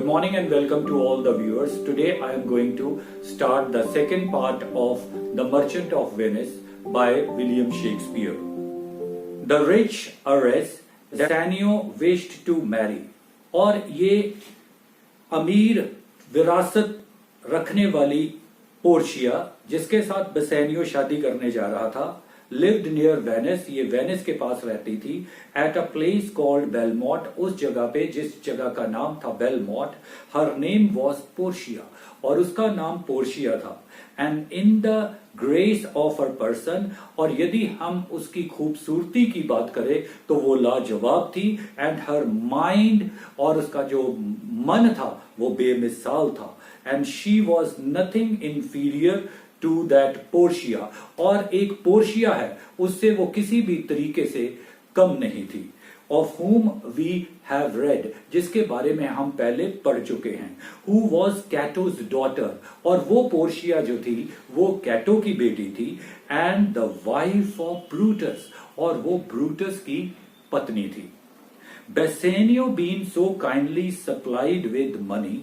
Good morning and welcome to all the viewers. Today I am going to start the second part of The Merchant of Venice by William Shakespeare. The rich heiress Bassanio wished to marry. और ये अमीर विरासत रखने वाली Portia जिसके साथ बेसानियो शादी करने जा रहा था lived near Venice, ये वेनिस के पास रहती थी at a place called Belmont, उस जगह पे जिस जगह का नाम था Belmont. Her name was Portia और उसका नाम पोर्शिया था. And in the grace of her person, और यदि हम उसकी खूबसूरती की बात करें तो वो लाजवाब थी. And her mind, और उसका जो मन था वो बेमिसाल था. And she was nothing inferior to that Portia, और एक पोर्शिया है उससे वो किसी भी तरीके से कम नहीं थी. Of whom we have read, जिसके बारे में हम पहले पढ़ चुके हैं. Who was Cato's daughter, और वो पोर्शिया जो थी वो कैटो की बेटी थी. And the wife of Brutus, और वो ब्रूटस की पत्नी थी. Bassanio being so kindly supplied with money,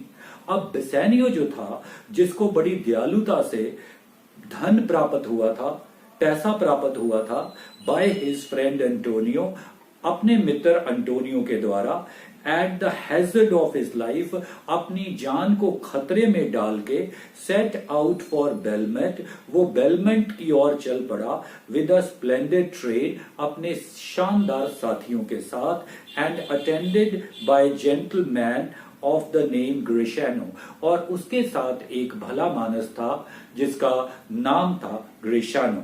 अब बेसानियो जो था जिसको बड़ी दयालुता से धन प्राप्त हुआ था, पैसा प्राप्त हुआ था, बाय हिज फ्रेंड एंटोनियो, अपने मित्र एंटोनियो के द्वारा, at the hazard of his life, अपनी जान को खतरे में डाल के, सेट आउट फॉर बेलमेंट, वो बेलमेंट की ओर चल पड़ा, विद अ स्प्लेंडेड ट्रेन, अपने शानदार साथियों के साथ, and attended by gentleman of the name Gratiano, और उसके साथ एक भला मानस था जिसका नाम था Gratiano.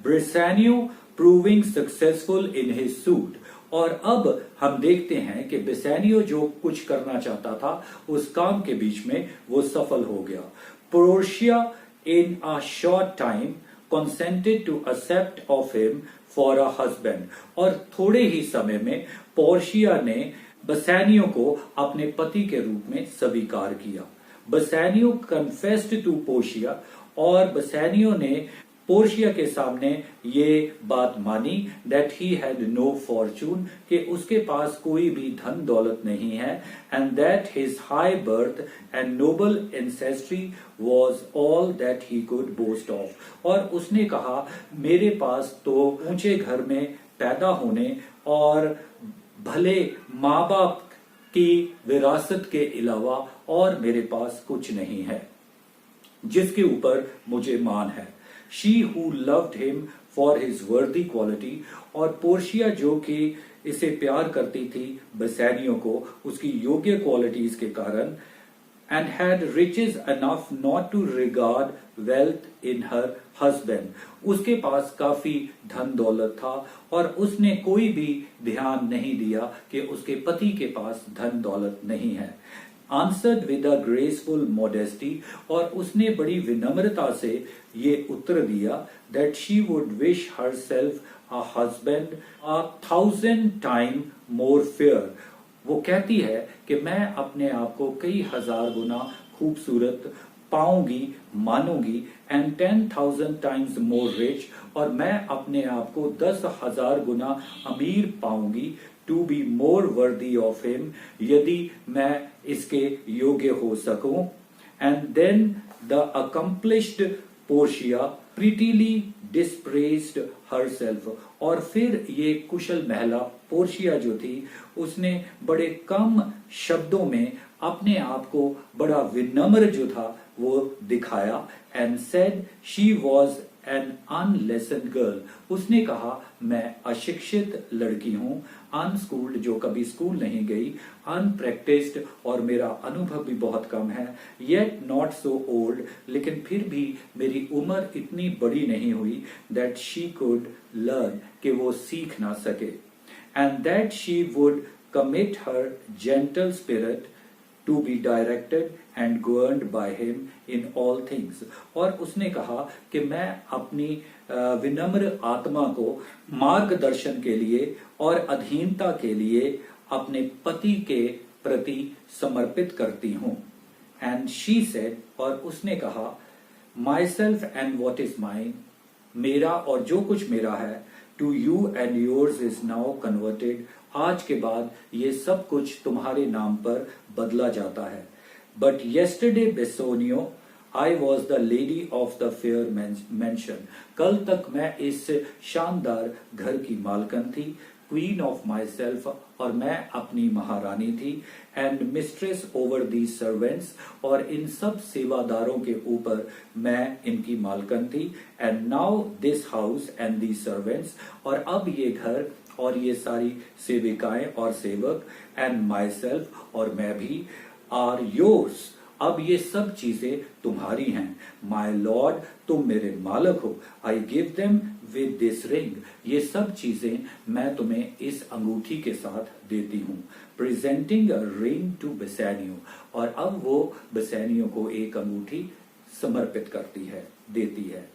Bassanio proving successful in his suit, और अब हम देखते हैं कि बेसानियो जो कुछ करना चाहता था उस काम के बीच में वो सफल हो गया. Portia in a short time consented to accept of him for a husband, और थोड़े ही समय में पोर्शिया ने बेसानियो को अपने पति के रूप में स्वीकार किया. बेसानियो कन्फेस्ड टू पोर्शिया, और बेसानियो ने पोर्शिया के सामने ये बात मानी that he had no fortune, कि उसके पास कोई भी धन दौलत नहीं है, and that his high birth and noble ancestry was all that he could boast of, और उसने कहा मेरे पास तो ऊंचे घर में पैदा होने और भले माँ बाप की विरासत के अलावा और मेरे पास कुछ नहीं है जिसके ऊपर मुझे मान है. She who loved him for his worthy quality, और पोर्शिया जो कि इसे प्यार करती थी बेसानियो को उसकी योग्य क्वालिटीज के कारण, and had riches enough not to regard wealth in her husband, उसके पास काफी धन दौलत था और उसने कोई भी ध्यान नहीं दिया कि उसके पति के पास धन दौलत नहीं है. Answered with a graceful modesty, और उसने बड़ी विनम्रता से ये उत्तर दिया that she would wish herself a husband 1,000 times more fair. वो कहती है कि मैं अपने आप को कई हजार गुना खूबसूरत पाऊंगी, मानूंगी, एंड 10,000 times more rich, और मैं अपने आप को 10,000 गुना अमीर पाऊंगी, to be more worthy of him, यदि मैं इसके योग्य हो सकूं. And then the accomplished Portia prettily dispraised herself, और फिर ये कुशल महिला पोर्शिया जो थी उसने बड़े कम शब्दों में अपने आप को बड़ा विनम्र जो था वो दिखाया. And said she was an unlessoned girl, उसने कहा मैं अशिक्षित लड़की हूं, अनस्कूल्ड जो कभी स्कूल नहीं गई, अनप्रैक्टिस्ड और मेरा अनुभव भी बहुत कम है, येट नॉट सो ओल्ड, लेकिन फिर भी मेरी उम्र इतनी बड़ी नहीं हुई दैट शी कुड लर्न, कि वो सीख ना सके. And that she would commit her gentle spirit to be directed and governed by him in all things, और उसने कहा कि मैं अपनी विनम्र आत्मा को मार्गदर्शन के लिए और अधीनता के लिए अपने पति के प्रति समर्पित करती हूं. एंड शी सेड, और उसने कहा myself and what is mine, मेरा और जो कुछ मेरा है, to you and yours is now converted, आज के बाद ये सब कुछ तुम्हारे नाम पर बदला जाता है। But yesterday Bassanio, I was the lady of the fair mansion. कल तक मैं इस शानदार घर की मालकन थी, क्वीन ऑफ माई सेल्फ, और मैं अपनी महारानी थी, and mistress over the servants, और इन सब सेवादारों के ऊपर मैं इनकी मालकन थी, and now this house and the servants, और अब ये घर और ये सारी सेविकाएं और सेवक, एंड माई सेल्फ, और मैं भी, आर योर्स, अब ये सब चीजें तुम्हारी हैं। माई लॉर्ड, तुम मेरे मालक हो। I give them with this ring, ये सब चीजें मैं तुम्हें इस अंगूठी के साथ देती हूँ। प्रेजेंटिंग अ रिंग टू बेसानियो, और अब वो बेसानियो को एक अंगूठी समर्पित करती है, देती है।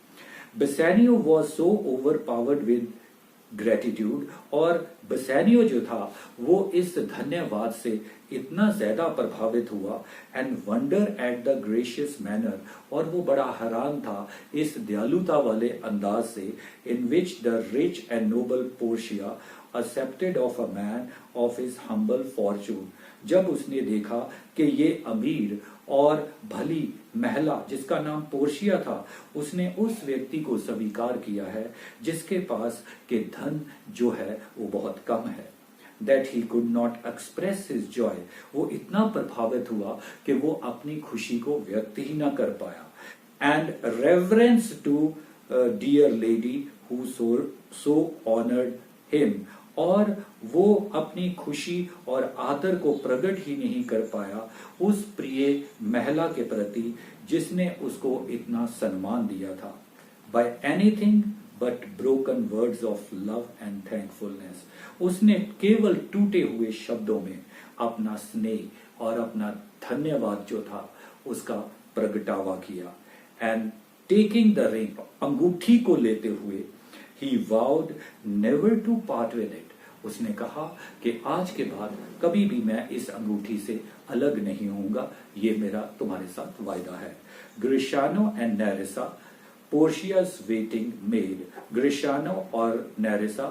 Bassanio was so overpowered with gratitude, और बेसानियो जो था वो इस धन्यवाद से इतना ज्यादा प्रभावित हुआ, and wonder at the gracious manner, और वो बड़ा हैरान था इस दयालुता वाले अंदाज से, in which the rich and noble Portia accepted of a man of his humble fortune, जब उसने देखा कि ये अमीर और भली महिला जिसका नाम पोर्शिया था, उसने उस व्यक्ति को स्वीकार किया है जिसके पास के धन जो है वो बहुत कम है। That he could not express his joy, वो इतना प्रभावित हुआ कि वो अपनी खुशी को व्यक्त ही ना कर पाया। And reverence to dear lady who so honored him, और वो अपनी खुशी और आदर को प्रकट ही नहीं कर पाया उस प्रिय महिला के प्रति जिसने उसको इतना सम्मान दिया था। By anything but broken words of love and thankfulness, उसने केवल टूटे हुए शब्दों में अपना स्नेह और अपना धन्यवाद जो था उसका प्रगटावा किया। एंड टेकिंग द रिंग, अंगूठी को लेते हुए, he vowed never to part with it, उसने कहा कि आज के बाद कभी भी मैं इस अंगूठी से अलग नहीं होऊंगा, ये मेरा तुम्हारे साथ वायदा है। ग्रिशानो एंड नेरेसा, पोर्शिया's वेटिंग मेड, ग्रिशानो और नेरेसा,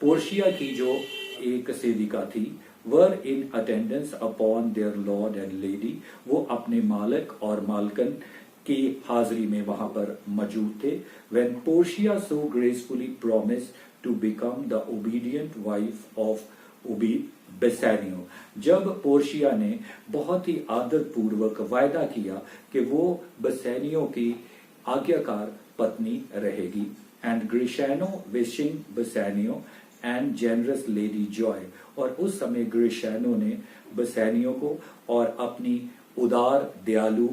पोर्शिया की जो एक सेविका थी, were in attendance upon their lord and lady, वो अपने मालिक और मालकन की हाजिरी में वहां पर मौजूद थे। When Portia so gracefully promised to become the obedient wife of बेसानियो, जब पोर्शिया ने बहुत ही आदर पूर्वक वायदा किया कि वो बेसानियो की आज्ञाकार पत्नी रहेगी। And Gratiano wishing Bassanio and generous lady joy, और उस समय ग्रिशानो ने बेसानियो को और अपनी उदार दयालु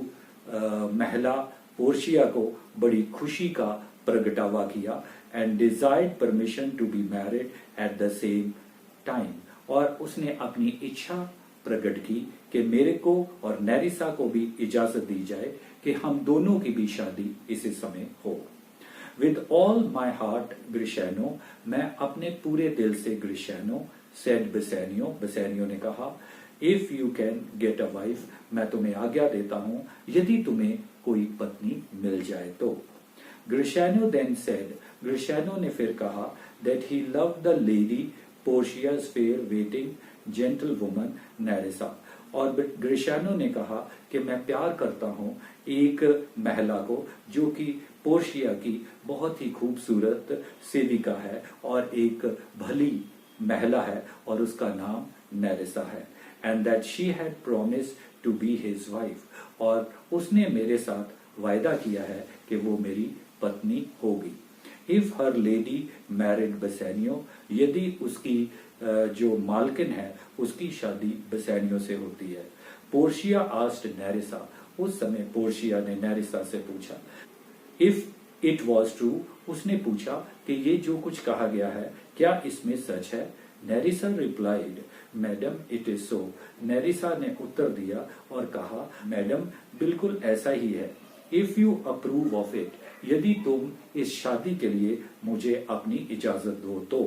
महिला पोर्शिया को बड़ी खुशी का प्रगटावा किया। And desired permission to be married at the same time, और उसने अपनी इच्छा प्रकट की कि मेरे को और नेरिसा को भी इजाजत दी जाए कि हम दोनों की भी शादी इसी समय हो। विद ऑल माई हार्ट ग्रिशानो, मैं अपने पूरे दिल से ग्रिशानो, सेड बेसानियो, बेसानियो ने कहा, if you can get a wife, मैं तुम्हें आज्ञा देता हूं यदि तुम्हें कोई पत्नी मिल जाए तो। ग्रिशानो देन सेड, ग्रिशानो ने फिर कहा, that he loved the lady पोर्शिया's fair waiting gentlewoman Nerissa, और ग्रिशानो ने कहा कि मैं प्यार करता हूं एक महिला को जो कि पोर्शिया की बहुत ही खूबसूरत सेविका है और एक भली महिला है, और उसका नाम नेरेसा है। And that she had promised to be his wife, और उसने मेरे साथ वायदा किया है कि वो मेरी पत्नी होगी। इफ हर लेडी मैरिड बेसानियो, यदि उसकी जो मालकिन है उसकी शादी बेसानियो से होती है। पोर्शिया आस्क्ड नेरेसा, उस समय पोर्शिया ने नेरेसा से पूछा, इफ इट वॉज ट्रू, उसने पूछा कि ये जो कुछ कहा गया है क्या इसमें सच है। नेरिसा replied, madam it is so, नेरिसा ने उत्तर दिया और कहा, मैडम बिल्कुल ऐसा ही है। If you approve of it, यदि तुम इस शादी के लिए मुझे अपनी इजाजत दो तो।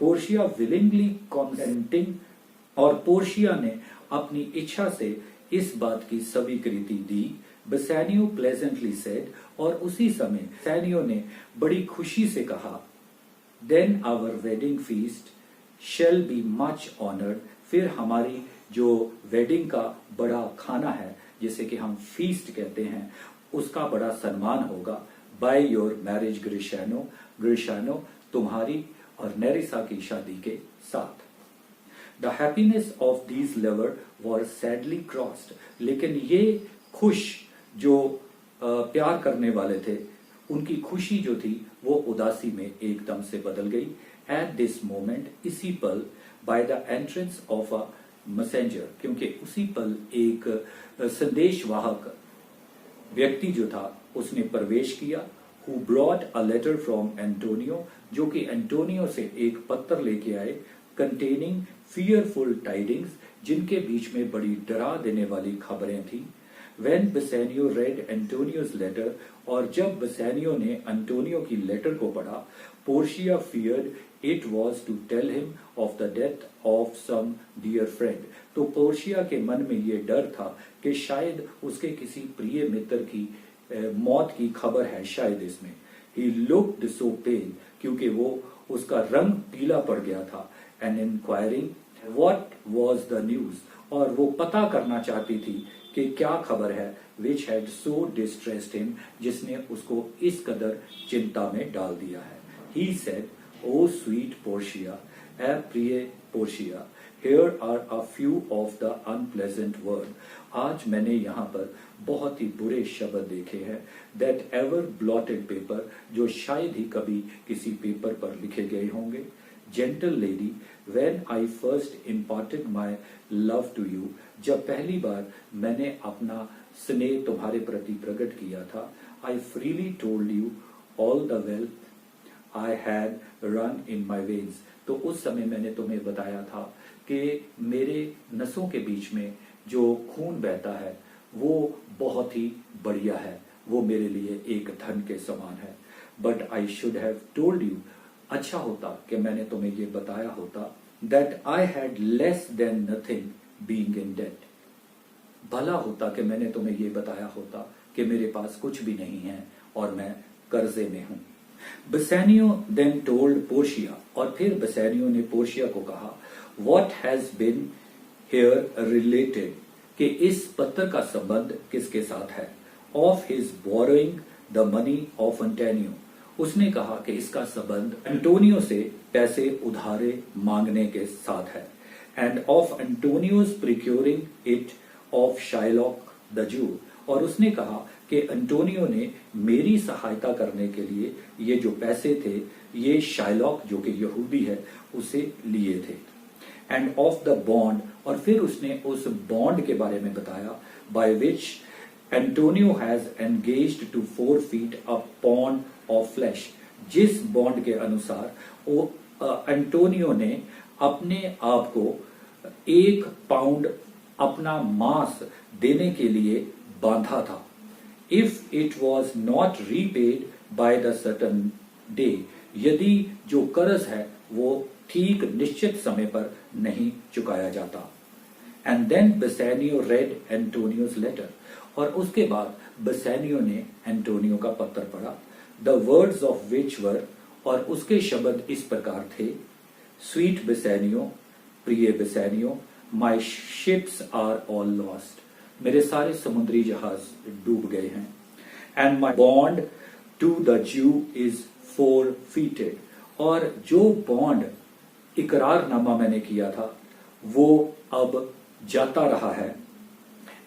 पोर्शिया विलिंगली कॉन्सेंटिंग, और पोर्शिया ने अपनी इच्छा से इस बात की स्वीकृति दी। बेसानियो प्लेजेंटली सेड, और उसी समय बेसानियो ने बड़ी खुशी से कहा, then our wedding feast shall be much honored, फिर हमारी जो वेडिंग का बड़ा खाना है जिसे कि हम फीस्ट कहते हैं उसका बड़ा सम्मान होगा by your marriage Grishano, Grishano तुम्हारी और नेरिसा की शादी के साथ। The happiness of these lovers was sadly crossed, लेकिन ये खुश जो प्यार करने वाले थे उनकी खुशी जो थी वो उदासी में एकदम से बदल गई। At this moment, इसी पल by the entrance of a messenger, क्योंकि उसी पल एक संदेशवाहक व्यक्ति जो था उसने प्रवेश किया। Who brought a letter from Antonio, जो कि एंटोनियो से एक पत्र लेके आए containing fearful tidings, जिनके बीच में बड़ी डरा देने वाली खबरें थी। When Bassanio read Antonio's letter, और जब बसेनियो ने एंटोनियो की लेटर को पढ़ा, Portia feared it was to tell him of the death of some dear friend, तो पोर्शिया के मन में ये डर था कि शायद उसके किसी प्रिय मित्र की मौत की खबर है शायद इसमें। He looked so pale, क्योंकि वो उसका रंग पीला पड़ गया था। And inquiring what was the news, और वो पता करना चाहती थी कि क्या खबर है, which had so distressed him, जिसने उसको इस कदर चिंता में डाल दिया है। He said, "Oh sweet Portia, ए प्रिय Portia, here are a few of the unpleasant word, आज मैंने यहाँ पर बहुत ही बुरे शब्द देखे हैं, that ever blotted paper, जो शायद ही कभी किसी पेपर पर लिखे गए होंगे। Gentle lady, when I first imparted my love to you, जब पहली बार मैंने अपना स्नेह तुम्हारे प्रति प्रकट किया था, I freely told you all the wealth I had run in my veins, तो उस समय मैंने तुम्हें बताया था कि मेरे नसों के बीच में जो खून बहता है वो बहुत ही बढ़िया है, वो मेरे लिए एक धन के समान है। But I should have told you, अच्छा होता कि मैंने तुम्हें ये बताया होता, that I had less than nothing being in debt, भला होता कि मैंने तुम्हें ये बताया होता कि मेरे पास कुछ भी नहीं है और मैं कर्जे में हूं। बसेनियो देन टोल्ड पोर्शिया, और फिर बसेनियो ने पोर्शिया को कहा, what has been here related, कि इस पत्र का संबंध किसके साथ है। Of his borrowing the money of Antonio, उसने कहा कि इसका संबंध एंटोनियो से पैसे उधारे मांगने के साथ है। And of Antonio's procuring it of Shylock the Jew, और उसने कहा कि एंटोनियो ने मेरी सहायता करने के लिए ये जो पैसे थे ये शाइलॉक जो कि यहूदी है उसे लिए थे। एंड ऑफ द बॉन्ड, और फिर उसने उस बॉन्ड के बारे में बताया, by which Antonio has engaged to forfeit a pound of flesh, जिस बॉन्ड के अनुसार वो एंटोनियो ने अपने आप को 1 पाउंड अपना मांस देने के लिए बांधा था। If it was not repaid by the certain day, यदि जो कर्ज है वो ठीक निश्चित समय पर नहीं चुकाया जाता। And then Bassanio read Antonio's letter, और उसके बाद बसेनियो ने एंटोनियो का पत्र पढ़ा। The words of which were, और उसके शब्द इस प्रकार थे, स्वीट बसेनियो, प्रिय Bassanio, my ships are all lost, मेरे सारे समुद्री जहाज डूब गए हैं। And my bond to the Jew is forfeited, और जो बॉन्ड इकरारनामा मैंने किया था वो अब जाता रहा है।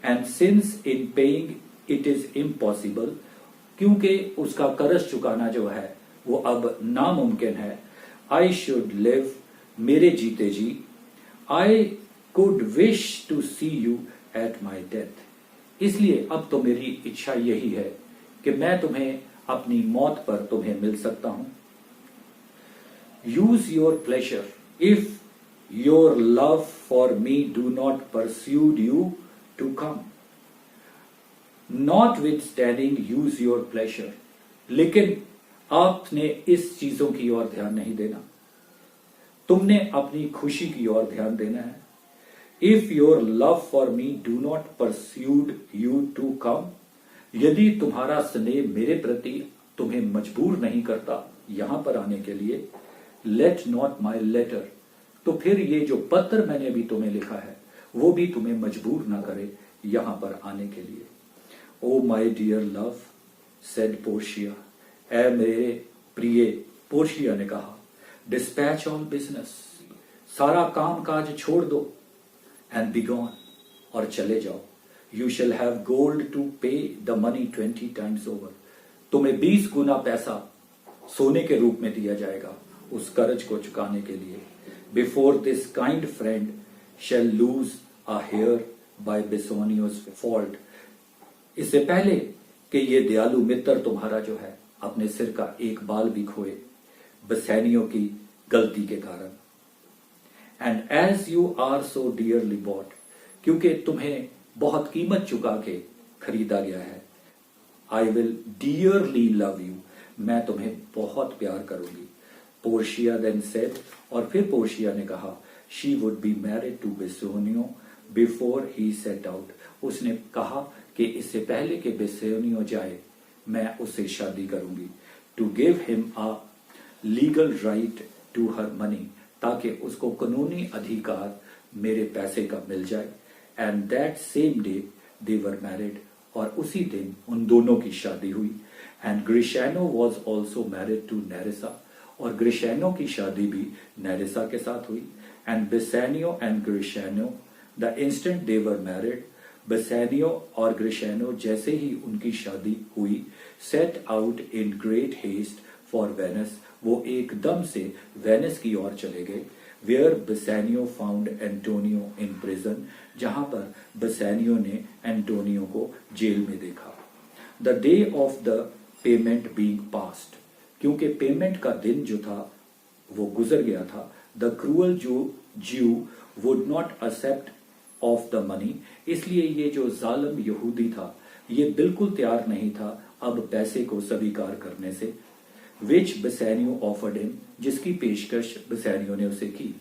And since in paying it is impossible, क्योंकि उसका कर्ज चुकाना जो है वो अब नामुमकिन है। आई शुड लिव, मेरे जीते जी, I could wish to see you at my death, इसलिए अब तो मेरी इच्छा यही है कि मैं तुम्हें अपनी मौत पर तुम्हें मिल सकता हूं। Use your pleasure if your love for me do not persuade you to come, notwithstanding use your pleasure, लेकिन आपने इस चीजों की ओर ध्यान नहीं देना, तुमने अपनी खुशी की ओर ध्यान देना है। If your love for me do not persuade you to come, यदि तुम्हारा स्नेह मेरे प्रति तुम्हें मजबूर नहीं करता यहां पर आने के लिए, लेट नॉट माई लेटर, तो फिर ये जो पत्र मैंने अभी तुम्हें लिखा है वो भी तुम्हें मजबूर ना करे यहां पर आने के लिए। O my dear love said Portia, ए मेरे प्रिय, पोर्शिया ने कहा, डिस्पैच ऑल बिजनेस, सारा काम काज छोड़ दो, एंड बी गॉन, और चले जाओ। You shall have gold to pay the money 20 times over, तुम्हें 20 गुना पैसा सोने के रूप में दिया जाएगा उस कर्ज को चुकाने के लिए। Before this kind friend shall lose a hair by Bassanio's fault, इससे पहले कि ये दयालु मित्र तुम्हारा जो है अपने सिर का एक बाल भी खोए बसैनियों की गलती के कारण। And as you are so dearly bought, क्योंकि तुम्हें बहुत कीमत चुका के खरीदा गया है, I will dearly love you, मैं तुम्हें बहुत प्यार करूंगी। पोर्शिया देन सेड, और फिर पोर्शिया ने कहा, she would be married to Bassanio before he set out, उसने कहा कि इससे पहले कि बेसोनियो जाए मैं उससे शादी करूंगी। To give him a legal right to her money, ताकि उसको कानूनी अधिकार मेरे पैसे का मिल जाए। And that same day they were married, और उसी दिन उन दोनों की शादी हुई। And Gratiano was also married to Nerissa, और ग्रिशैनो की शादी भी नेरेसा के साथ हुई। And Bassanio and Gratiano the instant they were married, Bassanio और ग्रिशैनो जैसे ही उनकी शादी हुई, set out in great haste for Venice, वो एकदम से वेनिस की ओर चले गए। Where Bassanio found Antonio in prison, जहां पर बेसैनियो ने एंटोनियो को जेल में देखा। The day of the payment being past, क्योंकि पेमेंट का दिन जो था वो गुजर गया था, the cruel Jew would not accept of the money, इसलिए ये जो जालिम यहूदी था ये बिल्कुल तैयार नहीं था अब पैसे को स्वीकार करने से। विच बेसैनियो ऑफर्ड हिम, जिसकी पेशकश बेसैनियो ने उसे की।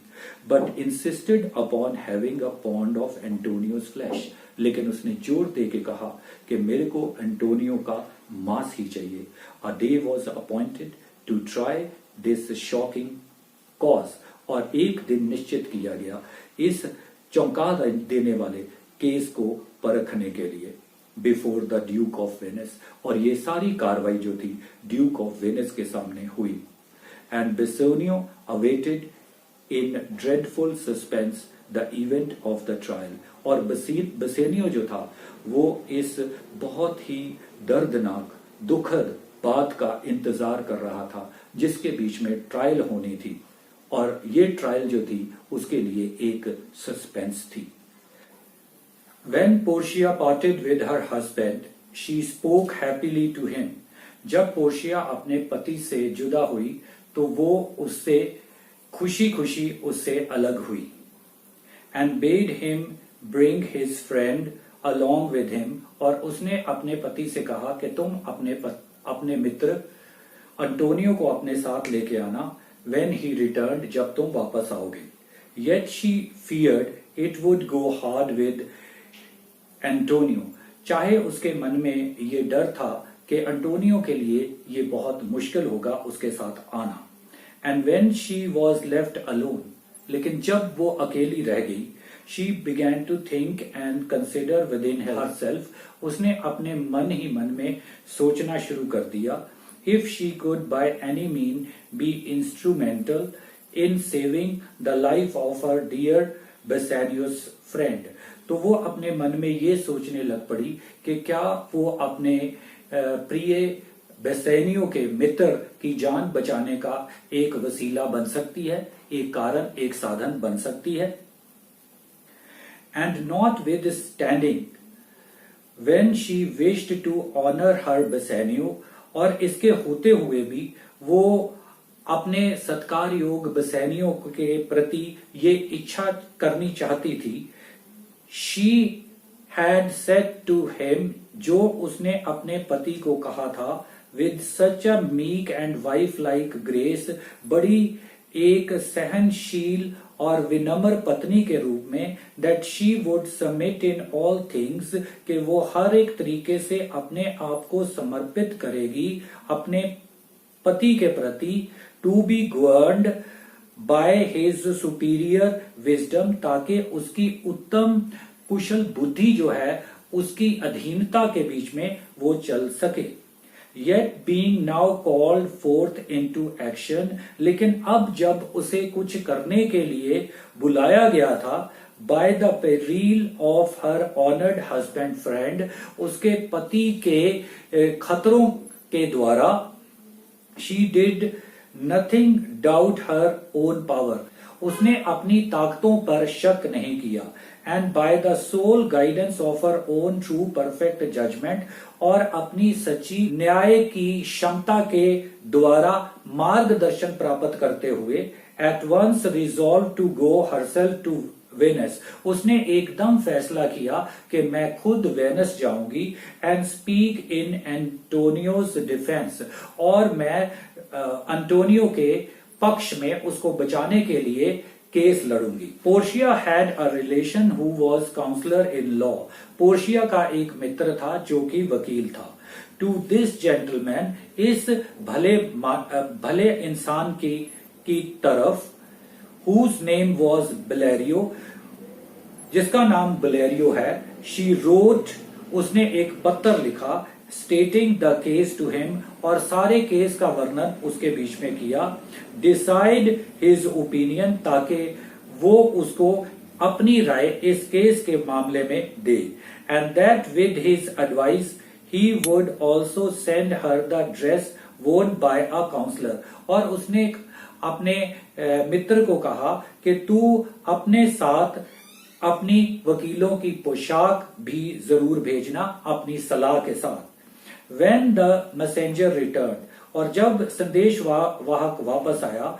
But insisted upon having a pound of Antonio's flesh, लेकिन उसने जोर दे के कहा कि मेरे को एंटोनियो का मांस ही चाहिए। A day was appointed to try this shocking cause, और एक दिन निश्चित किया गया इस चौंका देने वाले केस को परखने के लिए। Before the Duke of Venice, और ये सारी कार्रवाई जो थी ड्यूक ऑफ वेनिस के सामने हुई। And बेसोनियो awaited in dreadful suspense the event of the trial, और बेसोनियो जो था वो इस बहुत ही दर्दनाक दुखद बात का इंतजार कर रहा था जिसके बीच में ट्रायल होनी थी, और ये ट्रायल जो थी उसके लिए एक सस्पेंस थी। When Portia parted with her husband, she spoke happily to him. जब पोर्शिया अपने पति से जुदा हुई तो वो उससे खुशी खुशी उससे अलग हुई। And bade him bring his friend along with him, और उसने अपने पति से कहा कि तुम अपने मित्र अंटोनियो को अपने साथ लेके आना, when he returned, जब तुम वापस आओगे। Yet she feared it would go hard with Antonio, चाहे उसके मन में ये डर था कि एंटोनियो के लिए ये बहुत मुश्किल होगा उसके साथ आना। And when she was left alone, लेकिन जब वो अकेली रह गई, she began to think and consider within herself, उसने अपने मन ही मन में सोचना शुरू कर दिया, if she could by any mean be instrumental in saving the life of her dear Bassanio's friend, तो वो अपने मन में ये सोचने लग पड़ी कि क्या वो अपने प्रिय बेसैनियो के मित्र की जान बचाने का एक वसीला बन सकती है, एक कारण, एक साधन बन सकती है। And notwithstanding when she wished to honour her Bassanio, और इसके होते हुए भी वो अपने सत्कार योग बेसैनियो के प्रति ये इच्छा करनी चाहती थी। She had said to him, जो उसने अपने पति को कहा था, with such a meek and wife-like grace, बड़ी एक सहनशील और विनम्र पत्नी के रूप में, that she would submit in all things, कि वो हर एक तरीके से अपने आप को समर्पित करेगी अपने पति के प्रति, to be governed by his superior wisdom, ताकि उसकी उत्तम कुशल बुद्धि जो है उसकी अधीनता के बीच में वो चल सके। Yet being now called forth into action, लेकिन अब जब उसे कुछ करने के लिए बुलाया गया था, by the peril of her honored husband friend, उसके पति के खतरों के द्वारा, she did nothing doubt her own power, उसने अपनी ताकतों पर शक नहीं किया, and by the sole guidance of her own true perfect judgment, और अपनी सच्ची न्याय की क्षमता के द्वारा मार्गदर्शन प्राप्त करते हुए, at once resolved to go herself to Venice, उसने एकदम फैसला किया कि मैं खुद वेनस जाऊंगी, and speak in Antonio's defence, और मैं अंटोनियो के पक्ष में उसको बचाने के लिए केस लड़ूंगी। Portia had a relation who was counsellor in law, Portia का एक मित्र था जो कि वकील था। टू दिस जेंटलमैन, इस भले इंसान की तरफ, whose name was Valerio, जिसका नाम बलेरियो है, she wrote, उसने एक पत्र लिखा, stating the case to him, और सारे केस का वर्णन उसके बीच में किया, decide his opinion, ताकि वो उसको अपनी राय इस केस के मामले में दे, and that with his advice he would also send her the dress worn by a counselor, और उसने अपने मित्र को कहा कि तू अपने साथ अपनी वकीलों की पोशाक भी जरूर भेजना अपनी सलाह के साथ। When the messenger returned, और जब संदेश वाहक वापस आया,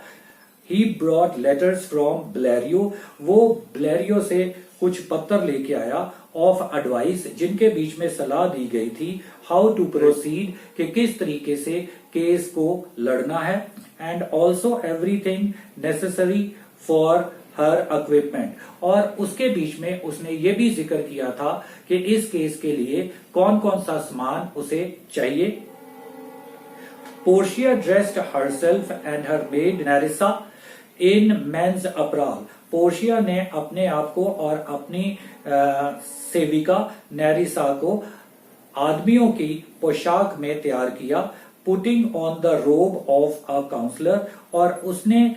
he brought letters from Valerio, वो ब्लेरियो से कुछ पत्र लेके आया, of advice, जिनके बीच में सलाह दी गई थी, how to proceed, कि किस तरीके से केस को लड़ना है, and also everything necessary for her equipment, और उसके बीच में उसने ये भी जिक्र किया था कि इस केस के लिए कौन कौन सा सामान उसे चाहिए। Portia dressed herself and her maid Nerissa in men's apparel, Portia ने अपने आप को और अपनी सेविका नेरिसा को आदमियों की पोशाक में तैयार किया, putting on the robe of a counsellor, और उसने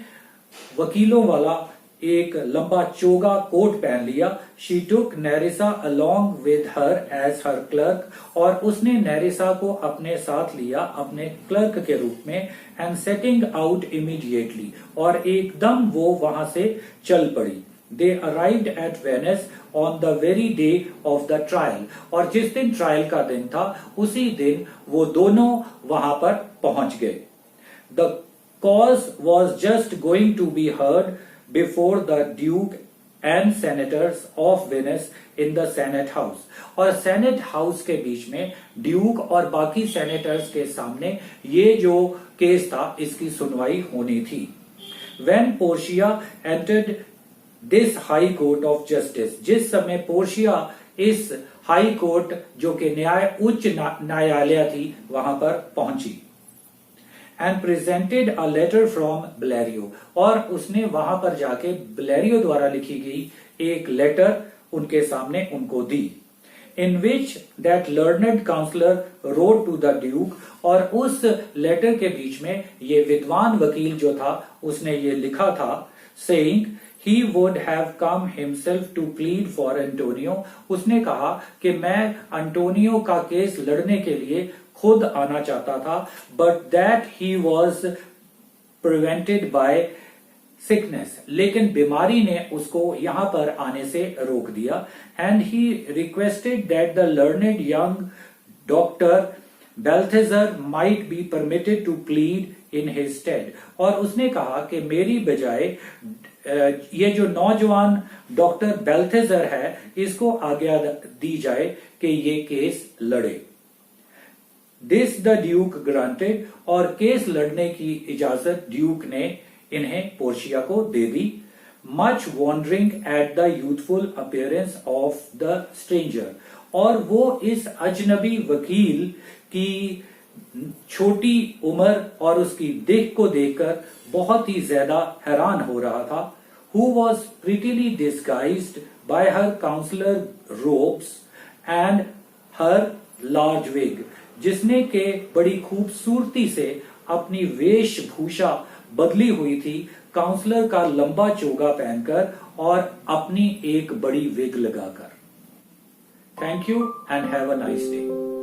वकीलों वाला एक लंबा चोगा कोट पहन लिया। She took Nerissa along with her as her clerk, और उसने नेरिसा को अपने साथ लिया अपने क्लर्क के रूप में, एंड सेटिंग आउट इमीडिएटली, और एकदम वो वहां से चल पड़ी। They arrived at Venice on the very day of the trial, और जिस दिन ट्रायल का दिन था उसी दिन वो दोनों वहां पर पहुंच गए। The cause was just going to be heard before the duke and senators of Venice in the senate house, और सेनेट हाउस के बीच में ड्यूक और बाकी सेनेटर्स के सामने ये जो केस था इसकी सुनवाई होनी थी। When Portia entered this high court of justice, जिस समय पोर्शिया इस हाई कोर्ट जो कि उच्च न्यायालय थी वहां पर पहुंची, and presented a letter from Bellario, और उसने वहां पर जाके ब्लेरियो द्वारा लिखी गई एक लेटर उनके सामने उनको दी, in which that learned counsellor wrote to the duke, और उस लेटर के बीच में ये विद्वान वकील जो था उसने ये लिखा था, saying he would have come himself to plead for Antonio, उसने कहा कि मैं एंटोनियो का केस लड़ने के लिए खुद आना चाहता था, but that he was prevented by sickness, लेकिन बीमारी ने उसको यहां पर आने से रोक दिया, and he requested that the learned young doctor Balthazar might be permitted to plead in his stead, और उसने कहा कि मेरी बजाय ये जो नौजवान डॉक्टर बेल्थेजर है इसको आज्ञा दी जाए कि ये केस लड़े। दिस द ड्यूक ग्रांटेड, और केस लड़ने की इजाजत ड्यूक ने इन्हें पोर्शिया को दे दी। Much wondering at the youthful appearance of the stranger, और वो इस अजनबी वकील की छोटी उम्र और उसकी दिख को देखकर बहुत ही ज्यादा हैरान हो रहा था, who was prettily disguised by her counselor robes and her large wig, जिसने के बड़ी खूबसूरती से अपनी वेशभूषा बदली हुई थी, काउंसलर का लंबा चोगा पहनकर और अपनी एक बड़ी विग लगाकर। Thank you and have a nice day.